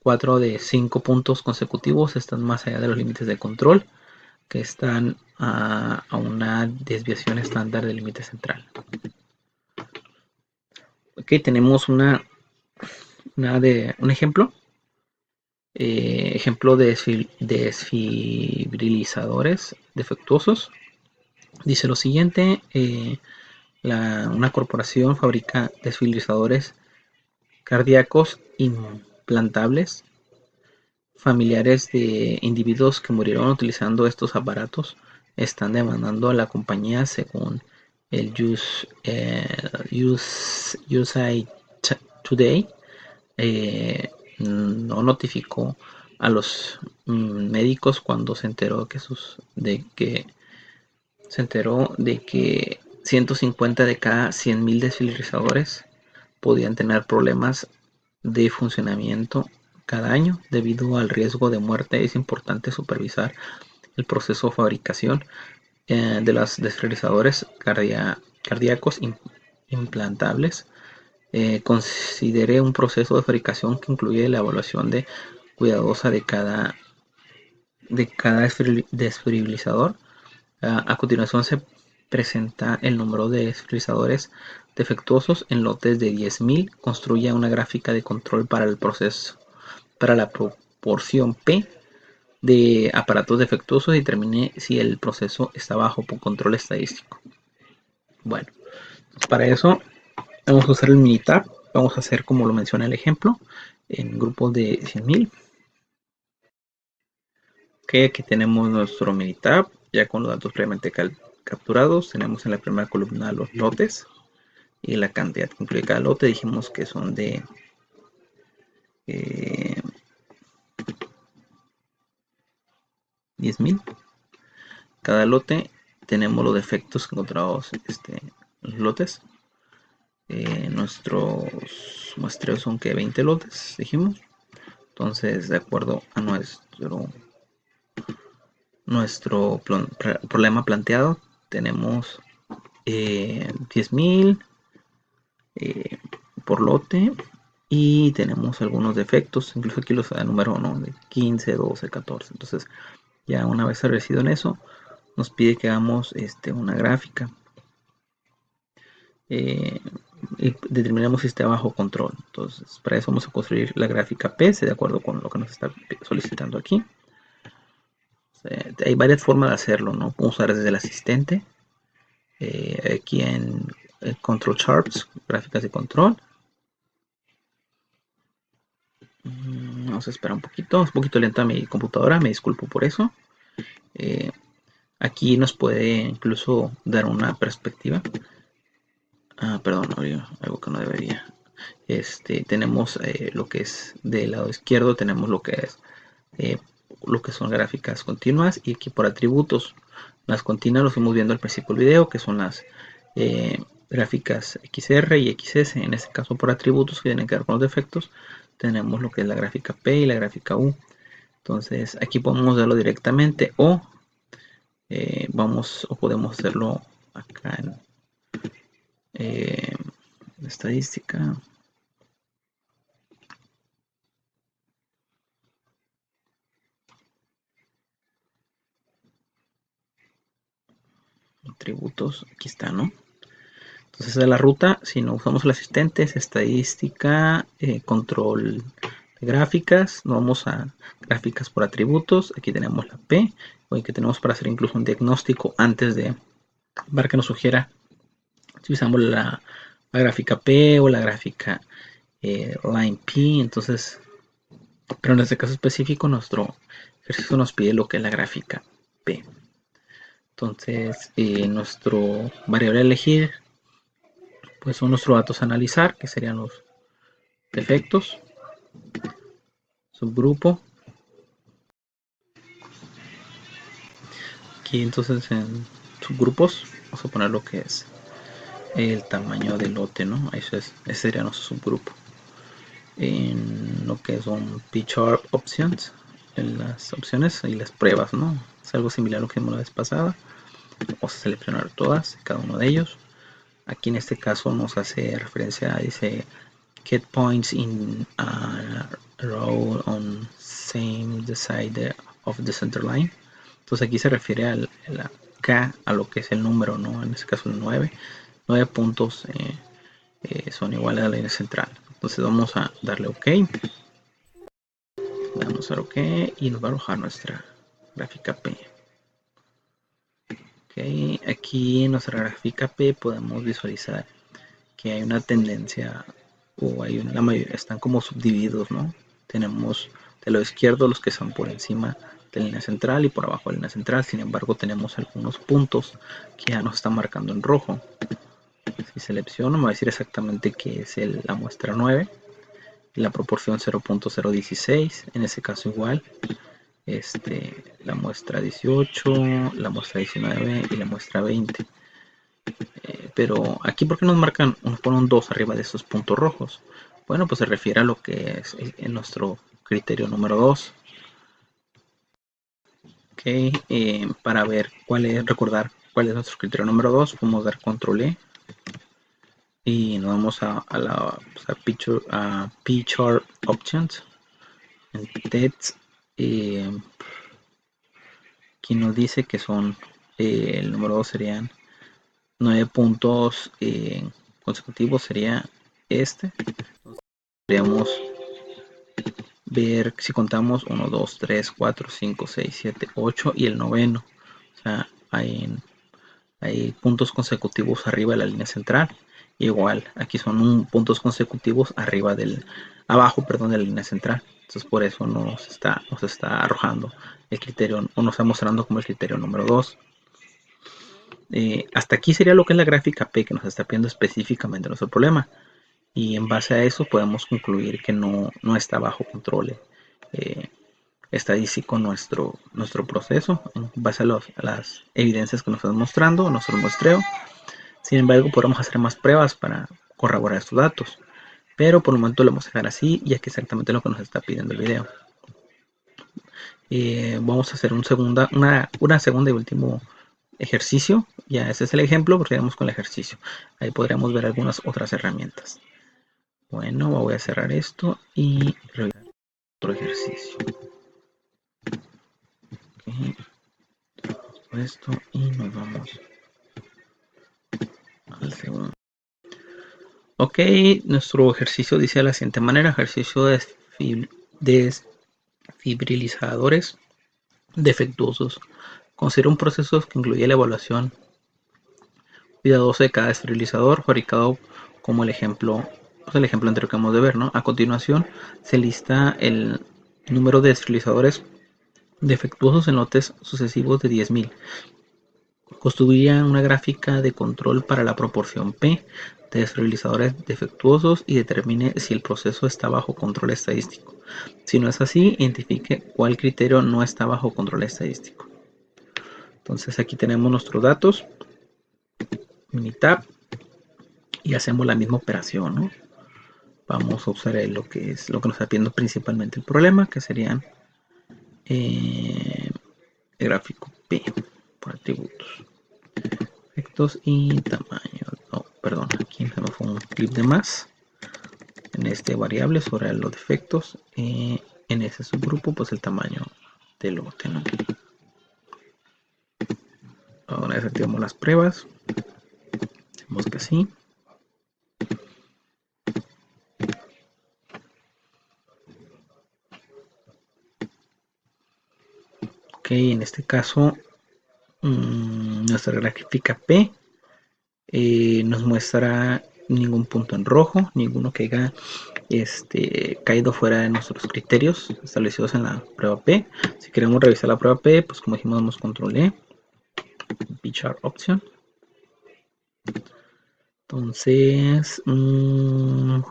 A: 4 de 5 puntos consecutivos están más allá de los límites de control, que están a una desviación estándar del límite central. Ok, tenemos un ejemplo. Ejemplo de desfibrilizadores defectuosos. Dice lo siguiente: una corporación fabrica desfibrilizadores cardíacos implantables. Familiares de individuos que murieron utilizando estos aparatos están demandando a la compañía según el USA Today. No notificó a los médicos cuando se enteró de que 150 de cada 100,000 desfibriladores podían tener problemas de funcionamiento cada año. Debido al riesgo de muerte, es importante supervisar el proceso de fabricación de los desfibriladores cardíacos implantables. Consideré un proceso de fabricación que incluye la evaluación cuidadosa de cada desfibrilador. A continuación se presenta el número de desfibriladores defectuosos en lotes de 10.000. Construya una gráfica de control para el proceso, para la proporción P de aparatos defectuosos, y determine si el proceso está bajo control estadístico. Bueno, para eso vamos a usar el Minitab. Vamos a hacer como lo menciona el ejemplo, en grupos de 100.000. Ok, aquí tenemos nuestro Minitab ya con los datos previamente capturados. Tenemos en la primera columna los lotes y la cantidad que incluye cada lote. Dijimos que son de 10.000 cada lote. Tenemos los defectos encontrados en los lotes. Nuestros muestreos son que 20 lotes, dijimos. Entonces, de acuerdo a nuestro problema planteado, tenemos 10.000 por lote, y tenemos algunos defectos, incluso aquí los da número, ¿no?, de 15, 12, 14. Entonces, ya una vez establecido en eso, nos pide que hagamos una gráfica y determinamos si está bajo control. Entonces, para eso vamos a construir la gráfica PS de acuerdo con lo que nos está solicitando aquí. Hay varias formas de hacerlo, ¿no? Podemos usar desde el asistente, aquí en Control Charts, gráficas de control. Vamos a esperar un poquito, es un poquito lenta mi computadora, me disculpo por eso. Aquí nos puede incluso dar una perspectiva. Perdón, algo que no debería. Tenemos lo que es del lado izquierdo, tenemos lo que es lo que son gráficas continuas, y aquí por atributos. Las continuas lo fuimos viendo al principio del video, que son las gráficas XR y XS. En este caso, por atributos que tienen que ver con los defectos, tenemos lo que es la gráfica P y la gráfica U. Entonces aquí podemos verlo directamente, o podemos hacerlo acá en estadística. Atributos, aquí está, ¿no? Entonces esa es la ruta. Si no usamos el asistente, es estadística, control de gráficas. Nos vamos a gráficas por atributos. Aquí tenemos la P, o que tenemos para hacer incluso un diagnóstico antes de, para que nos sugiera si usamos la gráfica P o la gráfica line P. Entonces, pero en este caso específico, nuestro ejercicio nos pide lo que es la gráfica P. Entonces, nuestro variable a elegir pues son nuestros datos a analizar, que serían los defectos, subgrupo. Aquí entonces en subgrupos vamos a poner lo que es el tamaño del lote, ¿no? Ese sería nuestro subgrupo. En lo que son P-Chart Options, en las opciones y las pruebas, ¿no? Es algo similar a lo que vimos la vez pasada. Vamos a seleccionar todas, cada uno de ellos. Aquí en este caso nos hace referencia, dice get points in a row on same the side of the center line. Entonces aquí se refiere a la K, a lo que es el número, ¿no? En este caso el 9. 9 puntos son iguales a la línea central. Entonces vamos a darle OK. Le damos a OK y nos va a arrojar nuestra gráfica P. Okay. Aquí en nuestra gráfica P podemos visualizar que hay una tendencia, o la mayoría están como subdivididos, ¿no? Tenemos de lo izquierdo los que están por encima de la línea central y por abajo de la línea central. Sin embargo, tenemos algunos puntos que ya nos están marcando en rojo. Si selecciono, me va a decir exactamente que es la muestra 9 y la proporción 0.016. En ese caso igual, la muestra 18, la muestra 19 y la muestra 20. Pero aquí, ¿por qué nos marcan, nos ponen un 2 arriba de esos puntos rojos? Bueno, pues se refiere a lo que es en nuestro criterio número 2, Para ver recordar cuál es nuestro criterio número 2, podemos dar control E y nos vamos a P-Chart Options en TEDS. Aquí nos dice que son el número 2 serían 9 puntos consecutivos, sería este. Podríamos ver si contamos 1, 2, 3, 4, 5, 6, 7, 8 y el noveno. O sea, hay puntos consecutivos arriba de la línea central. Igual, aquí son puntos consecutivos abajo, perdón, de la línea central. Entonces por eso nos está arrojando el criterio, o nos está mostrando como el criterio número 2. Hasta aquí sería lo que es la gráfica P, que nos está pidiendo específicamente nuestro problema. Y en base a eso podemos concluir que no está bajo control estadístico nuestro proceso, en base a las evidencias que nos están mostrando, nuestro muestreo. Sin embargo, podemos hacer más pruebas para corroborar estos datos. Pero por el momento lo vamos a dejar así, ya que es exactamente lo que nos está pidiendo el video. Vamos a hacer una segunda y último ejercicio. Ya ese es el ejemplo, procedemos con el ejercicio. Ahí podríamos ver algunas otras herramientas. Bueno, voy a cerrar esto y revisar otro ejercicio. Okay. Esto y nos vamos al segundo. Ok, nuestro ejercicio dice de la siguiente manera: ejercicio de desfibrilizadores defectuosos. Considera un proceso que incluye la evaluación cuidadosa de cada desfibrilador, fabricado como el ejemplo anterior que acabamos de ver, ¿no? A continuación se lista el número de desfibriladores defectuosos en lotes sucesivos de 10.000. Construya una gráfica de control para la proporción P de desfibriladores defectuosos y determine si el proceso está bajo control estadístico. Si no es así, identifique cuál criterio no está bajo control estadístico. Entonces aquí tenemos nuestros datos, Minitab, y hacemos la misma operación, ¿no? Vamos a usar lo que nos está pidiendo principalmente el problema, que serían el gráfico P por atributos, efectos y tamaño. No, perdón, aquí se me fue un clip de más. En este variable sobre los defectos, en ese subgrupo, pues el tamaño del lote, ¿no? Ahora desactivamos las pruebas, hacemos que sí. Ok, en este caso nuestra gráfica P nos muestra ningún punto en rojo, ninguno que haya caído fuera de nuestros criterios establecidos en la prueba P. Si queremos revisar la prueba P, pues como dijimos, damos control E, P-Chart Option. Entonces, de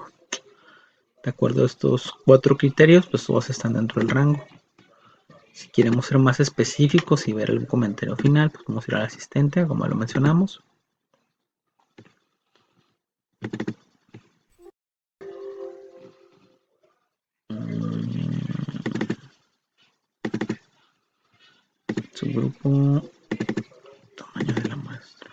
A: acuerdo a estos 4 criterios, pues todos están dentro del rango. Si queremos ser más específicos y ver el comentario final, pues vamos a ir al asistente, como lo mencionamos. Subgrupo, tamaño de la muestra.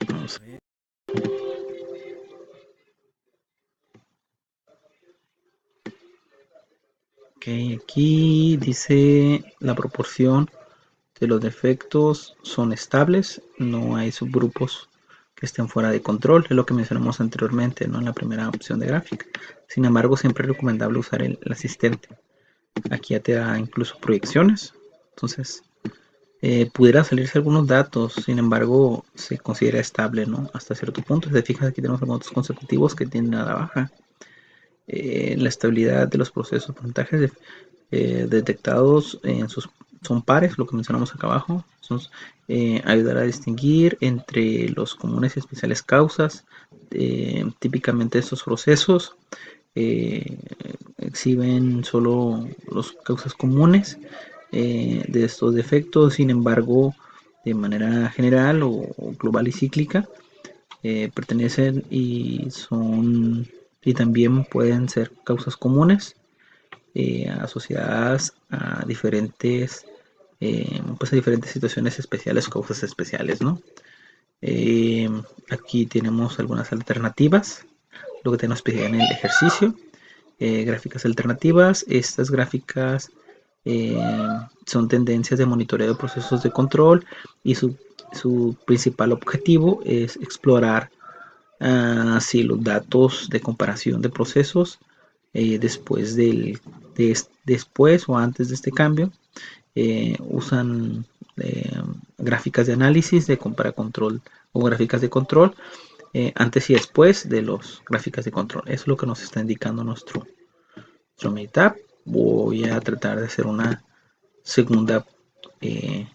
A: Vamos a ver. Ok, aquí dice la proporción de los defectos son estables, no hay subgrupos que estén fuera de control, es lo que mencionamos anteriormente, ¿no? En la primera opción de gráfica. Sin embargo, siempre es recomendable usar el asistente. Aquí ya te da incluso proyecciones, entonces pudiera salirse algunos datos, sin embargo se considera estable, ¿no? Hasta cierto punto. Si te fijas, aquí tenemos algunos consecutivos que tienden a la baja. La estabilidad de los procesos, porcentajes detectados son pares, lo que mencionamos acá abajo. Ayudar a distinguir entre los comunes y especiales causas. Típicamente estos procesos exhiben solo las causas comunes de estos defectos. Sin embargo, de manera general o global y cíclica, pertenecen y también pueden ser causas comunes asociadas a pues a diferentes situaciones especiales, causas especiales, ¿no? Eh, Aquí tenemos algunas alternativas, lo que tenemos en el ejercicio, gráficas alternativas. Estas gráficas eh, son tendencias de monitoreo de procesos de control y su principal objetivo es explorar si los datos de comparación de procesos después, después o antes de este cambio usan gráficas de análisis de compara control o gráficas de control antes y después de las gráficas de control. Eso es lo que nos está indicando nuestro Meetup. Voy a tratar de hacer una segunda eh,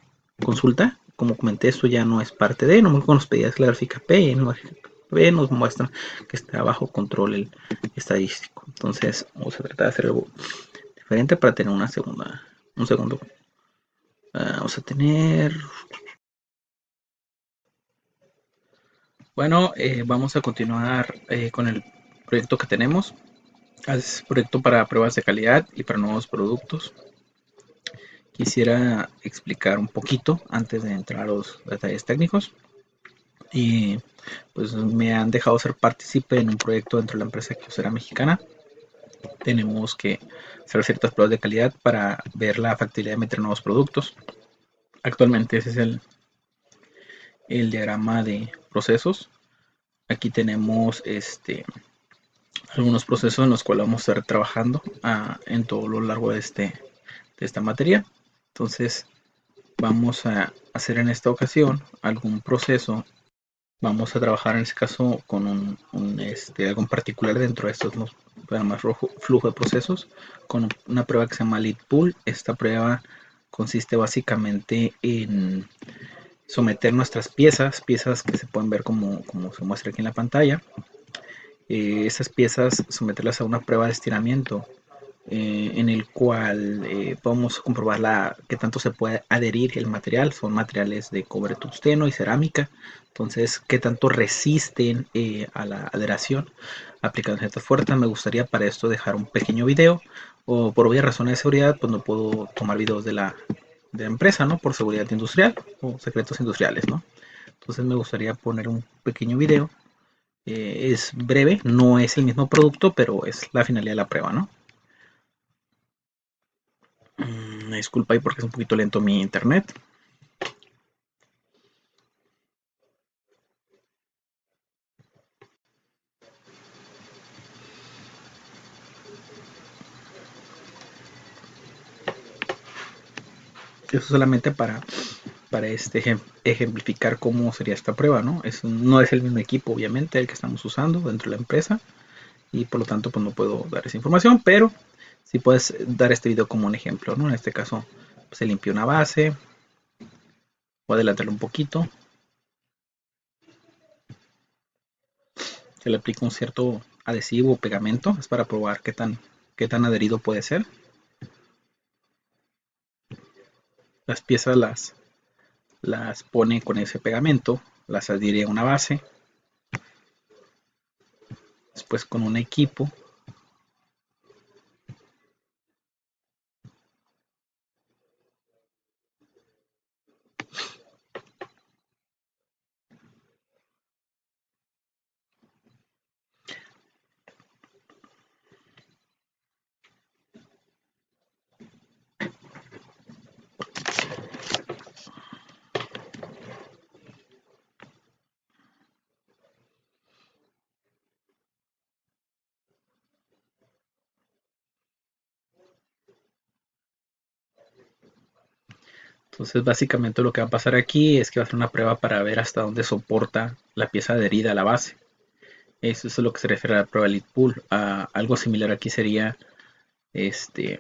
A: consulta. Como comenté, esto ya no es parte de, no nos pedía la gráfica P, nos muestra que está bajo control el estadístico. Entonces vamos a tratar de hacer algo diferente para tener un segundo. Vamos a tener, bueno, vamos a continuar con el proyecto que tenemos. Es proyecto para pruebas de calidad y para nuevos productos. Quisiera explicar un poquito antes de entrar a los detalles técnicos. Y pues me han dejado ser partícipe en un proyecto dentro de la empresa que será mexicana. Tenemos que hacer ciertas pruebas de calidad para ver la factibilidad de meter nuevos productos. Actualmente ese es el diagrama de procesos. Aquí tenemos algunos procesos en los cuales vamos a estar trabajando en todo lo largo de esta materia. Entonces vamos a hacer en esta ocasión algún proceso. Vamos a trabajar en este caso con algo en particular dentro de estos programas flujo de procesos con una prueba que se llama lead pool. Esta prueba consiste básicamente en someter nuestras piezas que se pueden ver como se muestra aquí en la pantalla. Esas piezas someterlas a una prueba de estiramiento en el cual podemos comprobar qué tanto se puede adherir el material. Son materiales de cobre, tungsteno y cerámica. Entonces, qué tanto resisten a la adheración aplicando ciertas fuerzas. Me gustaría para esto dejar un pequeño video. O por obvias razones de seguridad, pues no puedo tomar videos de la empresa, ¿no? Por seguridad industrial o secretos industriales, ¿no? Entonces me gustaría poner un pequeño video. Es breve, no es el mismo producto, pero es la finalidad de la prueba, ¿no? Disculpa ahí porque es un poquito lento mi internet. Eso solamente para ejemplificar cómo sería esta prueba, ¿no? No es el mismo equipo, obviamente, el que estamos usando dentro de la empresa y por lo tanto pues no puedo dar esa información, pero sí puedes dar este video como un ejemplo, ¿no? En este caso se limpió una base, voy a adelantarlo un poquito, se le aplica un cierto adhesivo o pegamento, es para probar qué tan adherido puede ser. Las piezas las pone con ese pegamento, las adhiere a una base, después con un equipo Entonces, básicamente lo que va a pasar aquí es que va a ser una prueba para ver hasta dónde soporta la pieza adherida a la base. Eso es lo que se refiere a la prueba lead pull. Algo similar aquí sería, este,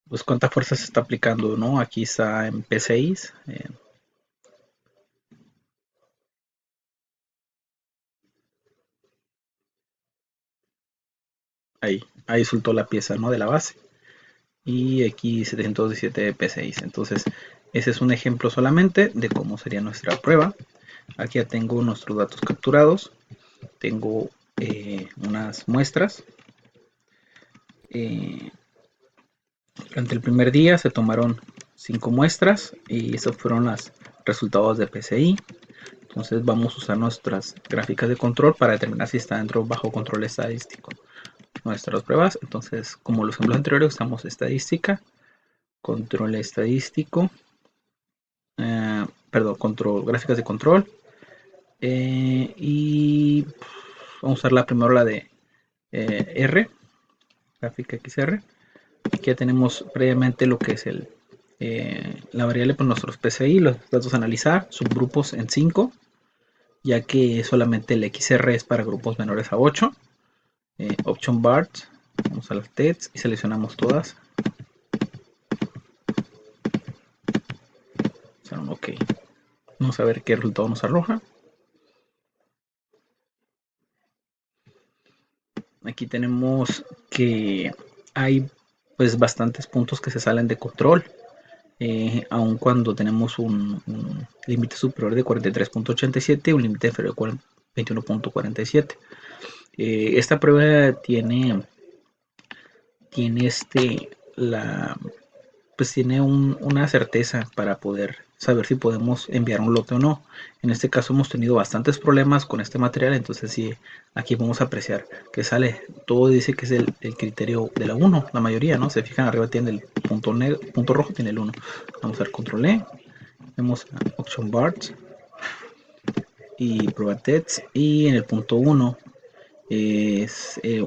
A: pues cuánta fuerza se está aplicando, ¿no? Aquí está en P6. Ahí soltó la pieza, ¿no? De la base. Y aquí 717 P6. Entonces, Ese es un ejemplo solamente de cómo sería nuestra prueba. Aquí ya tengo nuestros datos capturados. Tengo unas muestras. Durante el primer día se tomaron 5 muestras y esos fueron los resultados de PCI. Entonces vamos a usar nuestras gráficas de control para determinar si está dentro o bajo control estadístico nuestras pruebas. Entonces, como los ejemplos anteriores, usamos estadística, control estadístico, perdón, control, gráficas de control. Y vamos a usar primero la de R, gráfica XR. Aquí ya tenemos previamente lo que es la variable por nuestros PCI, los datos a analizar, subgrupos en 5, ya que solamente el XR es para grupos menores a 8. Option bars, vamos a las TEDs y seleccionamos todas. Ok, vamos a ver qué resultado nos arroja. Aquí tenemos que hay pues bastantes puntos que se salen de control. Aun cuando tenemos un límite superior de 43.87 y un límite inferior de 21.47. Esta prueba tiene pues tiene una certeza para poder saber si podemos enviar un lote o no. En este caso hemos tenido bastantes problemas con este material, entonces sí, aquí vamos a apreciar que sale. Todo dice que es el criterio de la 1, la mayoría, ¿no? Se fijan arriba tiene el punto rojo, tiene el 1. Vamos a dar control E, vemos option bars y prueba tests y en el punto 1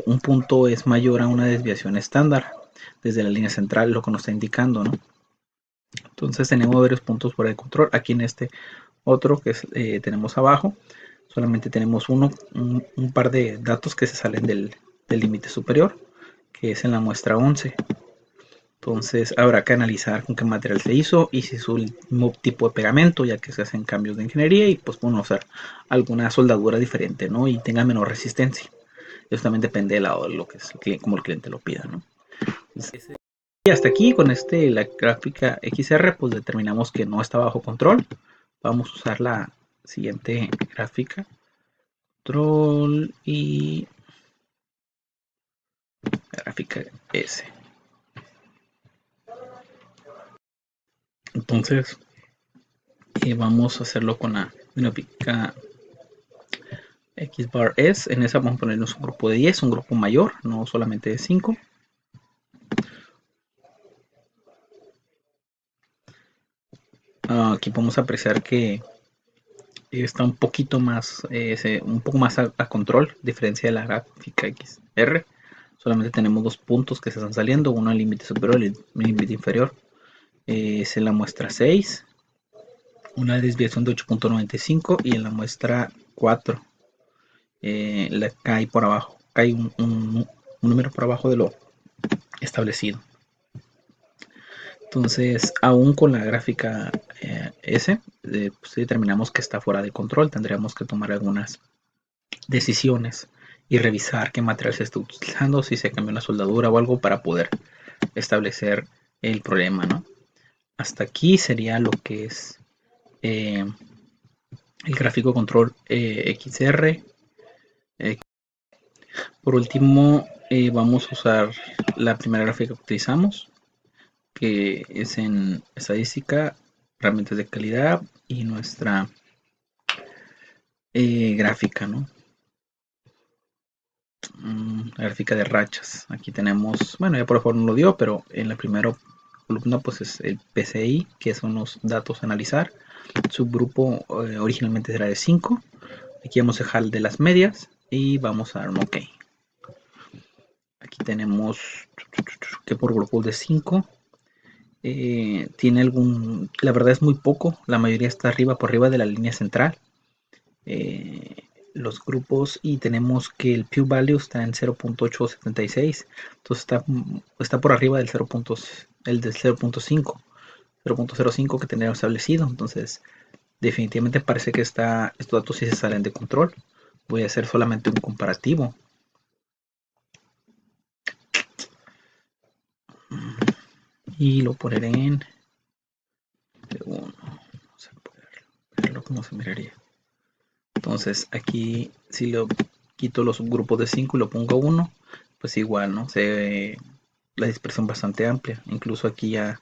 A: un punto es mayor a una desviación estándar desde la línea central, lo que nos está indicando, ¿no? Entonces tenemos varios puntos fuera de control. Aquí en este otro que tenemos abajo, solamente tenemos un par de datos que se salen del límite superior, que es en la muestra 11. Entonces habrá que analizar con qué material se hizo y si es un mismo tipo de pegamento, ya que se hacen cambios de ingeniería y pues bueno, usar alguna soldadura diferente, ¿no? Y tenga menor resistencia. Eso también depende del lado de lo que es como el cliente lo pida, ¿no? Y hasta aquí con la gráfica XR, pues determinamos que no está bajo control. Vamos a usar la siguiente gráfica. Control y gráfica S. Entonces, vamos a hacerlo con la gráfica X bar S. En esa vamos a ponernos un grupo de 10, un grupo mayor, no solamente de 5. Aquí podemos apreciar que está un poquito más, un poco más a control, diferencia de la gráfica XR. Solamente tenemos 2 puntos que se están saliendo, uno al límite superior y el límite inferior. Es en la muestra 6, una desviación de 8.95 y en la muestra 4 la cae por abajo, cae un número por abajo de lo establecido. Entonces, aún con la gráfica S, pues determinamos que está fuera de control. Tendríamos que tomar algunas decisiones y revisar qué material se está utilizando, si se cambió una soldadura o algo para poder establecer el problema, ¿no? Hasta aquí sería lo que es el gráfico control XR. Por último, vamos a usar la primera gráfica que utilizamos, que es en estadística, herramientas de calidad y nuestra gráfica, ¿no? Gráfica de rachas. Aquí tenemos, bueno, ya por favor no lo dio, pero en la primera columna pues es el PCI, que son los datos a analizar. Subgrupo originalmente era de 5. Aquí vamos a dejar de las medias y vamos a dar un OK. Aquí tenemos que por grupos de 5 tiene la verdad es muy poco, la mayoría está arriba, por arriba de la línea central. Los grupos y tenemos que el P value está en 0.876, entonces está por arriba del 0.5 0.05 que teníamos establecido. Entonces definitivamente parece que estos datos sí se salen de control. Voy a hacer solamente un comparativo y lo poneré en ¿Cómo se miraría? Entonces aquí si lo quito los subgrupos de 5 y lo pongo a 1, pues igual, ¿no? Se ve la dispersión bastante amplia. Incluso aquí ya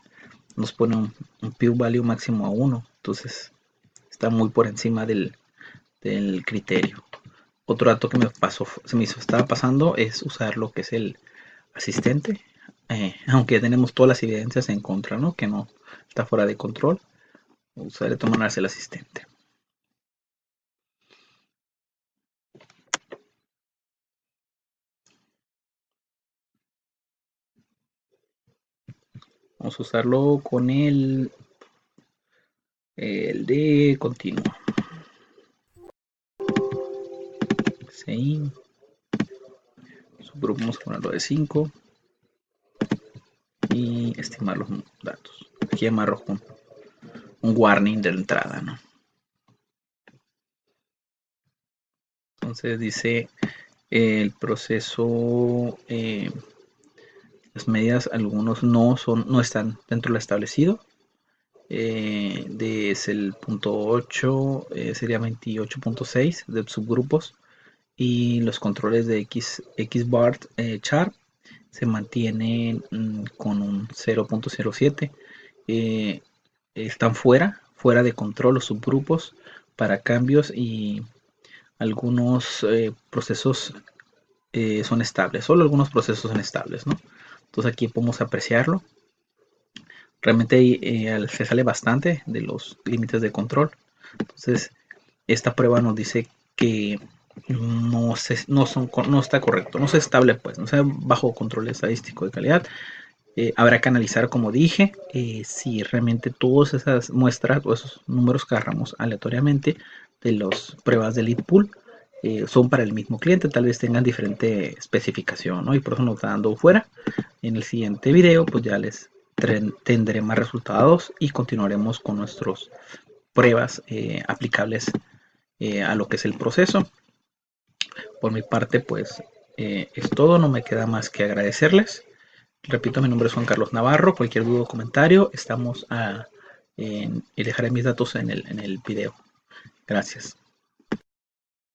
A: nos pone un p-value máximo a 1. Entonces está muy por encima del criterio. Otro dato que estaba pasando es usar lo que es el asistente, aunque tenemos todas las evidencias en contra, ¿no? Que no está fuera de control. Usar de todas maneras el asistente. Vamos a usarlo con el de continuo. Sí. Subgrupo vamos a ponerlo de 5 y estimar los datos. Aquí amarro un warning de entrada, ¿no? Entonces dice el proceso, las medidas, algunos no están dentro de lo establecido. Es el punto 8, sería 28.6 de subgrupos, y los controles de XBAR char se mantienen con un 0.07. Están fuera de control los subgrupos para cambios, y algunos procesos son estables, solo algunos procesos son estables, ¿no? Entonces aquí podemos apreciarlo. Realmente se sale bastante de los límites de control. Entonces esta prueba nos dice que no está correcto, no es estable, pues, no está bajo control estadístico de calidad. Habrá que analizar, como dije, si realmente todas esas muestras o esos números que agarramos aleatoriamente de las pruebas de lead pool son para el mismo cliente, tal vez tengan diferente especificación, ¿no? Y por eso nos está dando fuera. En el siguiente video pues ya les tendré más resultados y continuaremos con nuestras pruebas aplicables a lo que es el proceso. Por mi parte pues es todo, no me queda más que agradecerles. Repito, mi nombre es Juan Carlos Navarro. Cualquier duda o comentario, estamos y dejaré mis datos en el video. Gracias.